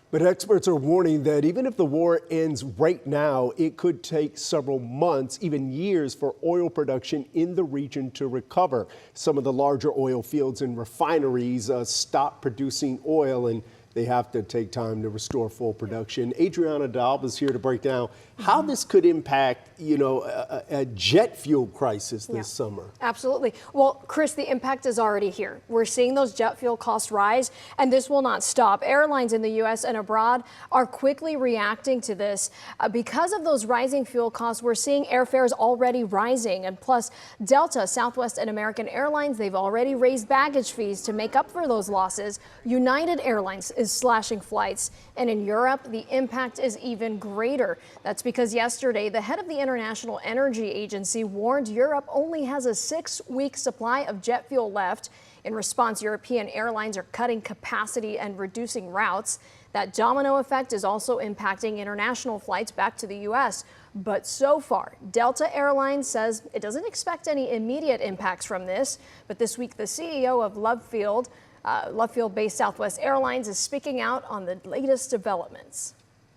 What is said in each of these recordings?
But experts are warning that even if the war ends right now, it could take several months, even years, for oil production in the region to recover. Some of the larger oil fields and refineries stop producing oil, and they have to take time to restore full production. Adriana Daub is here to break down how this could impact, a jet fuel crisis this summer. Absolutely. Well, Chris, the impact is already here. We're seeing those jet fuel costs rise, and this will not stop. Airlines in the U.S. and abroad are quickly reacting to this. Because of those rising fuel costs, we're seeing airfares already rising. And plus, Delta, Southwest, and American Airlines, they've already raised baggage fees to make up for those losses. United Airlines is slashing flights. And in Europe, the impact is even greater. That's because yesterday, the head of the International Energy Agency warned Europe only has a 6-week supply of jet fuel left. In response, European airlines are cutting capacity and reducing routes. That domino effect is also impacting international flights back to the U.S. But so far, Delta Airlines says it doesn't expect any immediate impacts from this. But this week, the CEO of Love-Field-based Southwest Airlines is speaking out on the latest developments.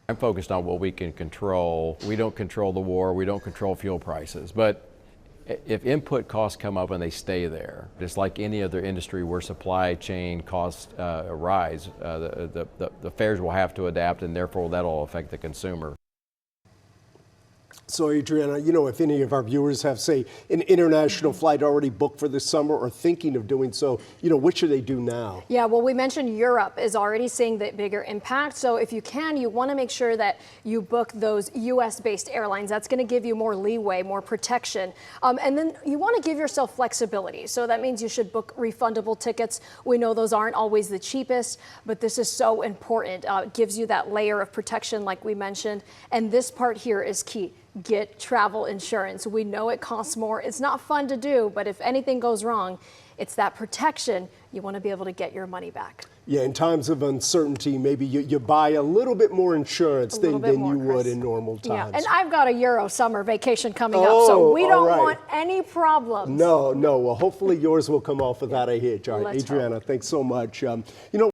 I'm focused on what we can control. We don't control the war, we don't control fuel prices, but if input costs come up and they stay there, just like any other industry where supply chain costs rise, the fares will have to adapt, and therefore that'll affect the consumer. So, Adriana, if any of our viewers have, say, an international flight already booked for this summer or thinking of doing so, what should they do now? Yeah, well, we mentioned Europe is already seeing the bigger impact. So if you can, you want to make sure that you book those U.S.-based airlines. That's going to give you more leeway, more protection. And then you want to give yourself flexibility. So that means you should book refundable tickets. We know those aren't always the cheapest, but this is so important. It gives you that layer of protection like we mentioned. And this part here is key. Get travel insurance. We know it costs more. It's not fun to do, but if anything goes wrong, it's that protection. You want to be able to get your money back. Yeah, in times of uncertainty, maybe you buy a little bit more insurance than you would in normal times. Yeah, and I've got a Euro summer vacation coming up, so we don't want any problems. No. Well, hopefully yours will come off without a hitch. All right, Adriana, thanks so much.